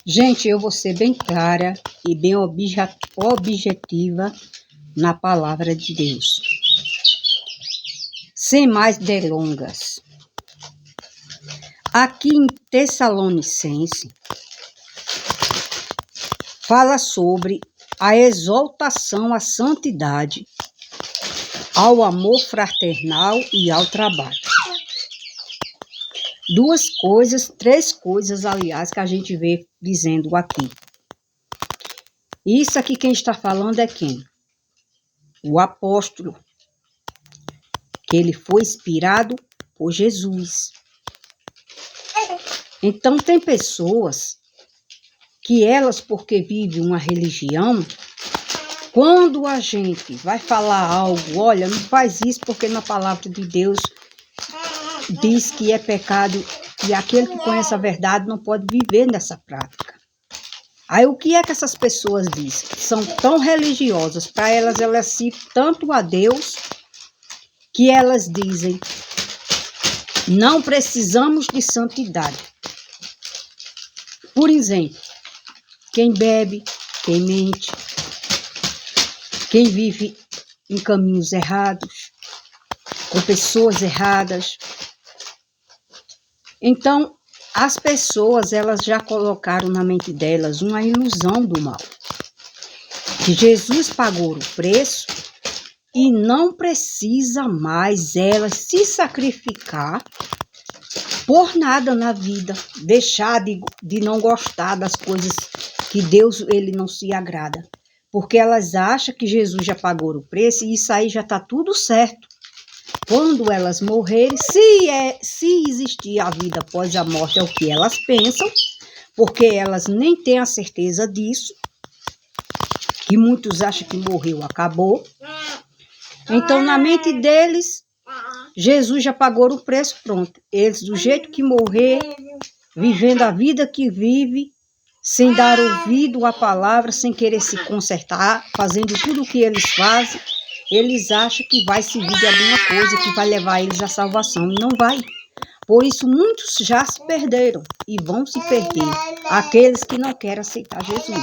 Gente, eu vou ser bem clara e bem objetiva na palavra de Deus. Sem mais delongas. Aqui em Tessalonicense, fala sobre a exaltação à santidade, ao amor fraternal e ao trabalho. Três coisas, aliás, que a gente vê dizendo aqui. Isso aqui quem está falando é quem? O apóstolo, que ele foi inspirado por Jesus. Então tem pessoas que elas, porque vivem uma religião, quando a gente vai falar algo, olha, não faz isso porque na palavra de Deus diz que é pecado e aquele que conhece a verdade não pode viver nessa prática. Aí o que é que essas pessoas dizem? São tão religiosas, para elas citam tanto a Deus, que elas dizem, não precisamos de santidade. Por exemplo, quem bebe, quem mente, quem vive em caminhos errados, com pessoas erradas. Então, as pessoas, elas já colocaram na mente delas uma ilusão do mal. Que Jesus pagou o preço e não precisa mais elas se sacrificar por nada na vida, deixar de não gostar das coisas que Deus ele não se agrada. Porque elas acham que Jesus já pagou o preço e isso aí já está tudo certo. Quando elas morrerem, se existir a vida após a morte, é o que elas pensam, porque elas nem têm a certeza disso, que muitos acham que morreu, acabou. Então, na mente deles, Jesus já pagou o preço, pronto. Eles, do jeito que morrer, vivendo a vida que vive, sem dar ouvido à palavra, sem querer se consertar, fazendo tudo o que eles fazem, eles acham que vai servir de alguma coisa, que vai levar eles à salvação, e não vai. Por isso, muitos já se perderam e vão se perder, aqueles que não querem aceitar Jesus.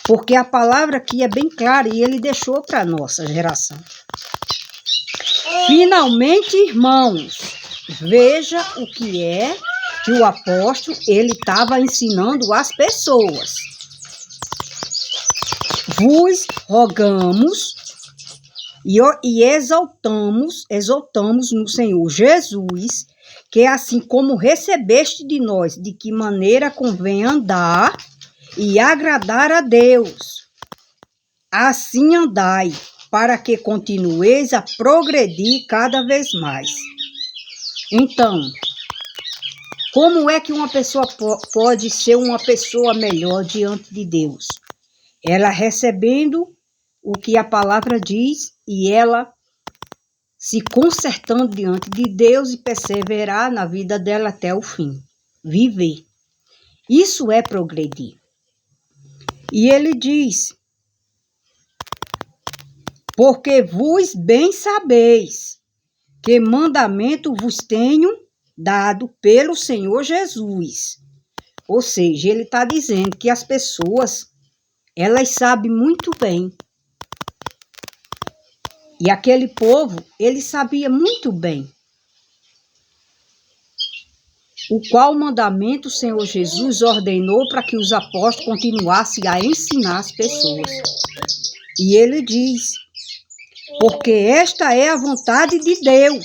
Porque a palavra aqui é bem clara e ele deixou para a nossa geração. Finalmente, irmãos, veja o que é que o apóstolo ele estava ensinando às pessoas. Vos rogamos e exaltamos no Senhor Jesus, que assim como recebeste de nós, de que maneira convém andar e agradar a Deus, assim andai, para que continueis a progredir cada vez mais. Então, como é que uma pessoa pode ser uma pessoa melhor diante de Deus? Ela recebendo o que a palavra diz e ela se consertando diante de Deus e perseverar na vida dela até o fim. Viver. Isso é progredir. E ele diz, porque vos bem sabeis que mandamento vos tenho dado pelo Senhor Jesus. Ou seja, ele está dizendo que as pessoas, elas sabem muito bem. E aquele povo, ele sabia muito bem o qual mandamento o Senhor Jesus ordenou para que os apóstolos continuassem a ensinar as pessoas. E ele diz, porque esta é a vontade de Deus,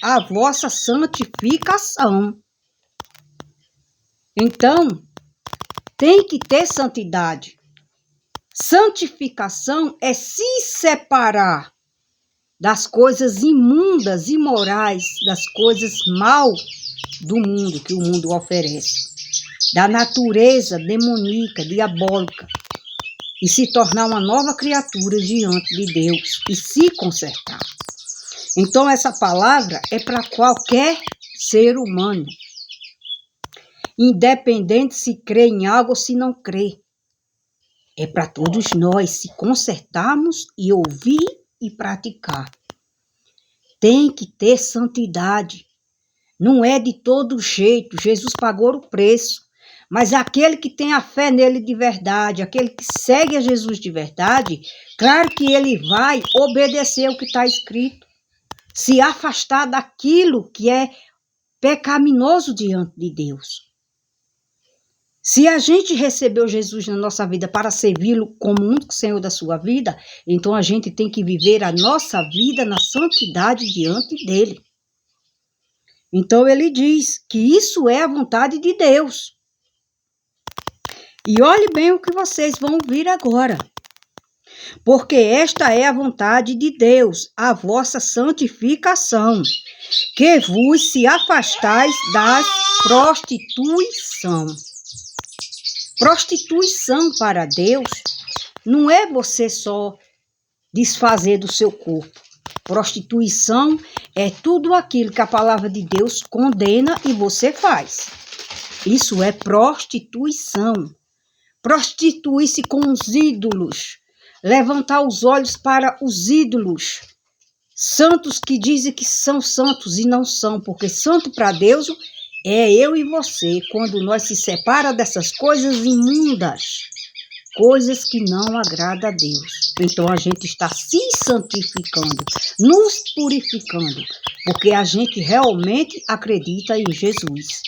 a vossa santificação. Então, tem que ter santidade. Santificação é se separar das coisas imundas, imorais, das coisas mal do mundo, que o mundo oferece, da natureza demoníaca, diabólica, e se tornar uma nova criatura diante de Deus e se consertar. Então, essa palavra é para qualquer ser humano, independente se crê em algo ou se não crê. É para todos nós se consertarmos e ouvir e praticar. Tem que ter santidade. Não é de todo jeito. Jesus pagou o preço. Mas aquele que tem a fé nele de verdade, aquele que segue a Jesus de verdade, claro que ele vai obedecer o que está escrito, se afastar daquilo que é pecaminoso diante de Deus. Se a gente recebeu Jesus na nossa vida para servi-lo como único Senhor da sua vida, então a gente tem que viver a nossa vida na santidade diante dele. Então ele diz que isso é a vontade de Deus. E olhe bem o que vocês vão ouvir agora. Porque esta é a vontade de Deus, a vossa santificação, que vos se afastais da prostituição. Prostituição para Deus não é você só desfazer do seu corpo. Prostituição é tudo aquilo que a palavra de Deus condena e você faz. Isso é prostituição. Prostituir-se com os ídolos. Levantar os olhos para os ídolos. Santos que dizem que são santos e não são, porque santo para Deus é eu e você, quando nós se separa dessas coisas imundas, coisas que não agradam a Deus. Então a gente está se santificando, nos purificando, porque a gente realmente acredita em Jesus.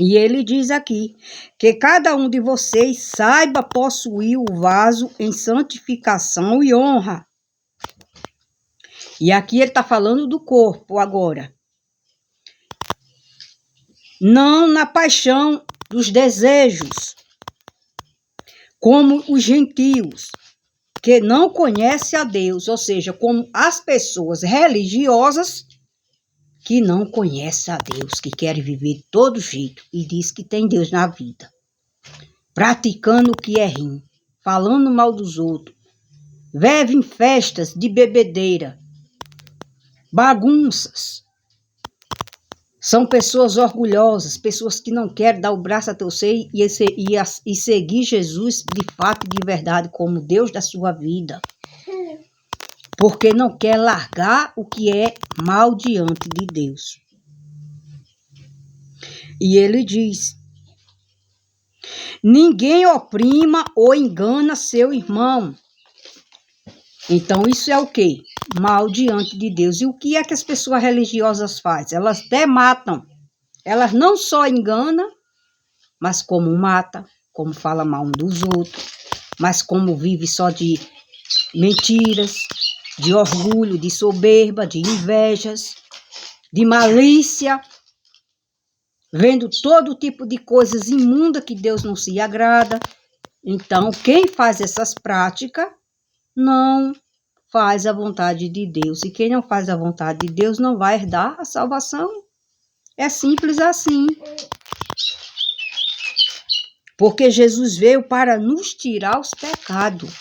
E ele diz aqui, que cada um de vocês saiba possuir o vaso em santificação e honra. E aqui ele está falando do corpo agora. Não na paixão dos desejos, como os gentios, que não conhecem a Deus, ou seja, como as pessoas religiosas que não conhecem a Deus, que querem viver de todo jeito e diz que tem Deus na vida, praticando o que é ruim, falando mal dos outros, vivem festas de bebedeira, bagunças. São pessoas orgulhosas, pessoas que não querem dar o braço a torcer e seguir Jesus de fato e de verdade como Deus da sua vida. Porque não quer largar o que é mal diante de Deus. E ele diz, ninguém oprima ou engana seu irmão. Então isso é o quê? Mal diante de Deus. E o que é que as pessoas religiosas fazem? Elas até matam. Elas não só enganam, mas como matam, como fala mal um dos outros, mas como vive só de mentiras, de orgulho, de soberba, de invejas, de malícia, vendo todo tipo de coisas imundas que Deus não se agrada. Então, quem faz essas práticas não faz a vontade de Deus. E quem não faz a vontade de Deus não vai herdar a salvação. É simples assim. Porque Jesus veio para nos tirar os pecados,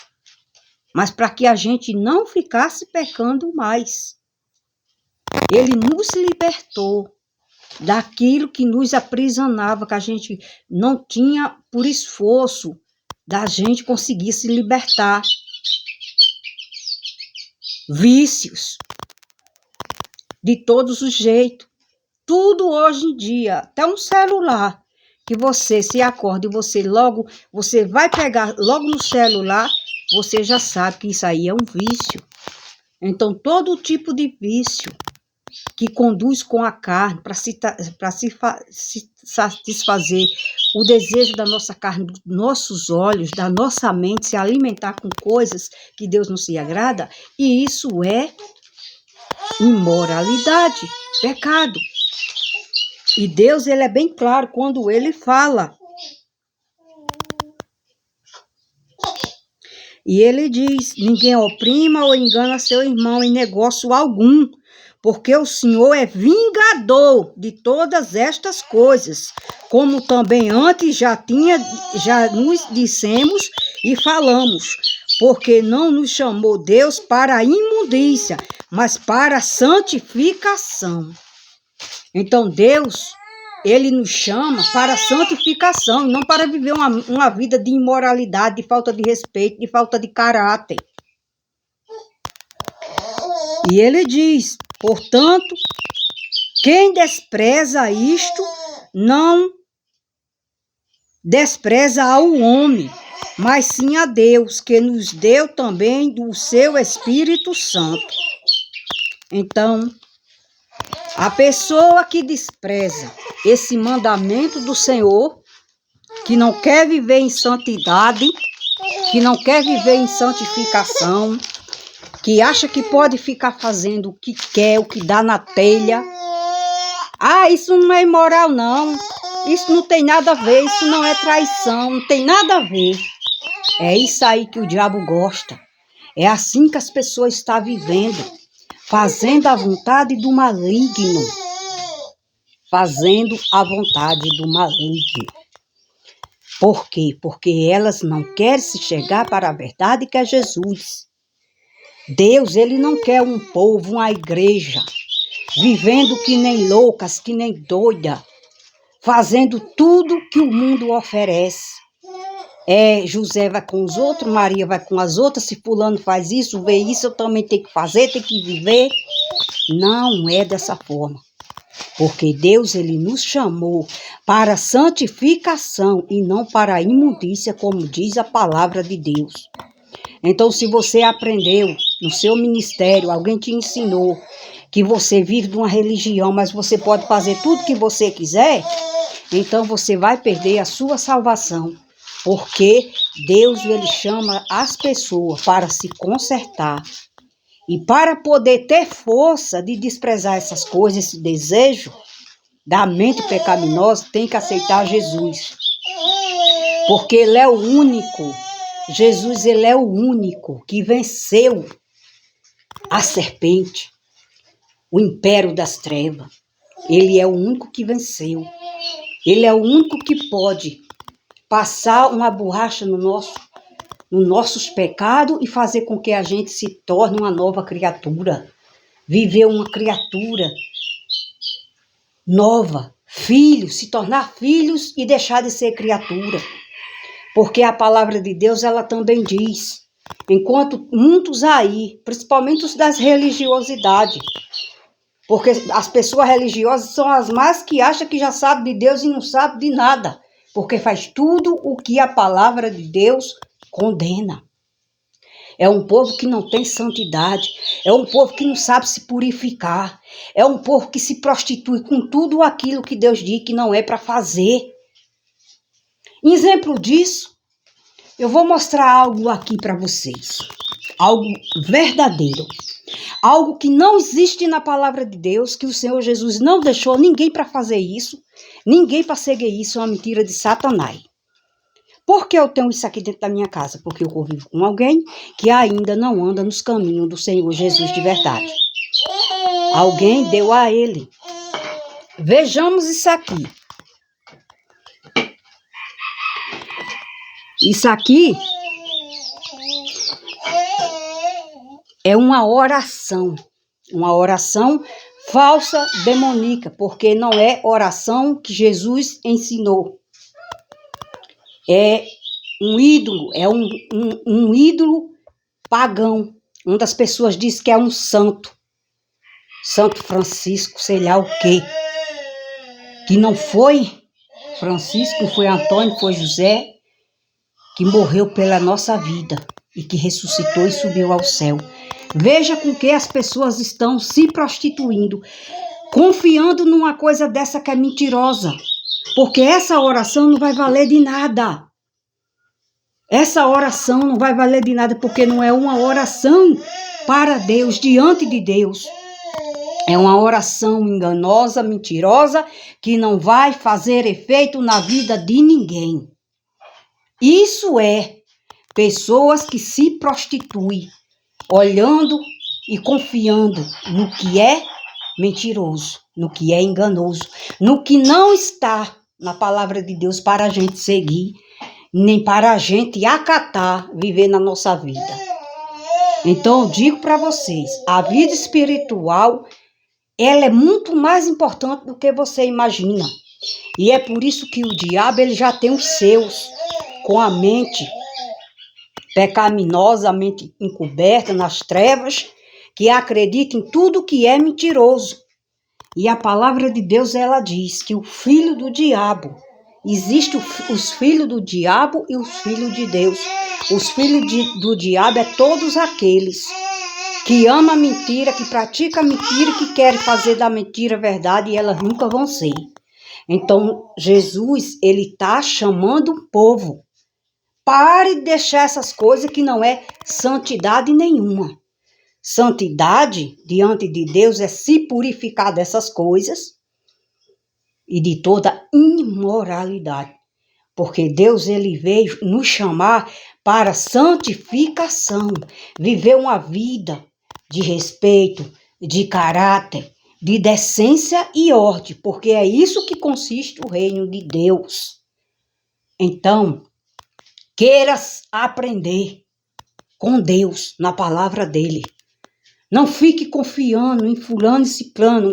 mas para que a gente não ficasse pecando mais. Ele nos libertou daquilo que nos aprisionava, que a gente não tinha por esforço da gente conseguir se libertar. Vícios, de todos os jeitos. Tudo hoje em dia, até um celular, que você se acorda e você vai pegar logo no celular, você já sabe que isso aí é um vício. Então, todo tipo de vício que conduz com a carne para se satisfazer o desejo da nossa carne, dos nossos olhos, da nossa mente, se alimentar com coisas que Deus não se agrada, e isso é imoralidade, pecado. E Deus, ele é bem claro quando ele fala. E ele diz, ninguém oprima ou engana seu irmão em negócio algum, porque o Senhor é vingador de todas estas coisas, como também antes já nos dissemos e falamos, porque não nos chamou Deus para a imundícia, mas para a santificação. Então Deus, ele nos chama para a santificação, não para viver uma vida de imoralidade, de falta de respeito, de falta de caráter. E ele diz, portanto, quem despreza isto não despreza ao homem, mas sim a Deus, que nos deu também do seu Espírito Santo. Então, a pessoa que despreza esse mandamento do Senhor, que não quer viver em santidade, que não quer viver em santificação, que acha que pode ficar fazendo o que quer, o que dá na telha. Ah, isso não é imoral, não. Isso não tem nada a ver, isso não é traição, não tem nada a ver. É isso aí que o diabo gosta. É assim que as pessoas estão vivendo, fazendo a vontade do maligno. Fazendo a vontade do maligno. Por quê? Porque elas não querem se chegar para a verdade que é Jesus. Deus, ele não quer um povo, uma igreja, vivendo que nem loucas, que nem doida, fazendo tudo que o mundo oferece. José vai com os outros, Maria vai com as outras, se fulano faz isso, vê isso, eu também tenho que fazer, tenho que viver. Não é dessa forma. Porque Deus, ele nos chamou para a santificação e não para a imundícia, como diz a palavra de Deus. Então, se você aprendeu no seu ministério, alguém te ensinou que você vive de uma religião, mas você pode fazer tudo que você quiser, então você vai perder a sua salvação. Porque Deus, ele chama as pessoas para se consertar. E para poder ter força de desprezar essas coisas, esse desejo da mente pecaminosa, tem que aceitar Jesus. Porque ele é o único, Jesus, ele é o único que venceu a serpente, o império das trevas. Ele é o único que venceu. Ele é o único que pode passar uma borracha nos nossos pecados e fazer com que a gente se torne uma nova criatura. Viver uma criatura nova. Filhos, se tornar filhos e deixar de ser criatura. Porque a palavra de Deus, ela também diz, enquanto muitos aí, principalmente os das religiosidades, porque as pessoas religiosas são as mais que acham que já sabem de Deus e não sabem de nada, porque faz tudo o que a palavra de Deus condena. É um povo que não tem santidade, é um povo que não sabe se purificar, é um povo que se prostitui com tudo aquilo que Deus diz que não é para fazer. Exemplo disso, eu vou mostrar algo aqui para vocês, algo verdadeiro, algo que não existe na palavra de Deus, que o Senhor Jesus não deixou ninguém para fazer isso, ninguém para seguir isso, é uma mentira de Satanás. Por que eu tenho isso aqui dentro da minha casa? Porque eu convivo com alguém que ainda não anda nos caminhos do Senhor Jesus de verdade. Alguém deu a ele. Vejamos isso aqui. Isso aqui é uma oração falsa, demoníaca, porque não é oração que Jesus ensinou. É um ídolo, é um ídolo pagão. Uma das pessoas diz que é um santo. Santo Francisco, sei lá o quê. Que não foi Francisco, não foi Antônio, foi José, que morreu pela nossa vida e que ressuscitou e subiu ao céu. Veja com que as pessoas estão se prostituindo, confiando numa coisa dessa que é mentirosa. Porque essa oração não vai valer de nada. Essa oração não vai valer de nada porque não é uma oração para Deus, diante de Deus. É uma oração enganosa, mentirosa, que não vai fazer efeito na vida de ninguém. Isso é pessoas que se prostituem, olhando e confiando no que é mentiroso, no que é enganoso, no que não está na palavra de Deus para a gente seguir, nem para a gente acatar, viver na nossa vida. Então, eu digo para vocês, a vida espiritual, ela é muito mais importante do que você imagina. E é por isso que o diabo, ele já tem os seus, com a mente pecaminosa, a mente encoberta nas trevas, que acredita em tudo que é mentiroso. E a palavra de Deus, ela diz que o filho do diabo Existem os filhos do diabo e os filhos de Deus. Os filhos do diabo é todos aqueles que amam a mentira, que praticam a mentira, que querem fazer da mentira verdade, e elas nunca vão ser. Então, Jesus, ele está chamando o povo. Pare de deixar essas coisas que não é santidade nenhuma. Santidade diante de Deus é se purificar dessas coisas e de toda imoralidade. Porque Deus, ele veio nos chamar para santificação, viver uma vida de respeito, de caráter, de decência e ordem, porque é isso que consiste o reino de Deus. Então, queiras aprender com Deus, na palavra dele. Não fique confiando em fulano e ciclano,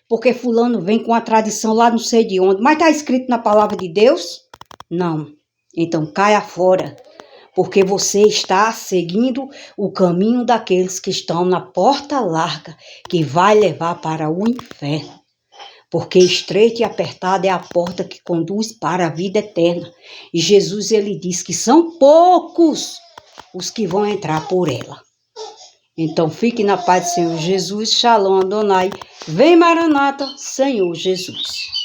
porque fulano vem com a tradição lá não sei de onde, mas está escrito na palavra de Deus? Não. Então caia fora, porque você está seguindo o caminho daqueles que estão na porta larga, que vai levar para o inferno. Porque estreita e apertada é a porta que conduz para a vida eterna. E Jesus, ele diz que são poucos os que vão entrar por ela. Então fique na paz do Senhor Jesus. Shalom Adonai. Vem Maranata, Senhor Jesus.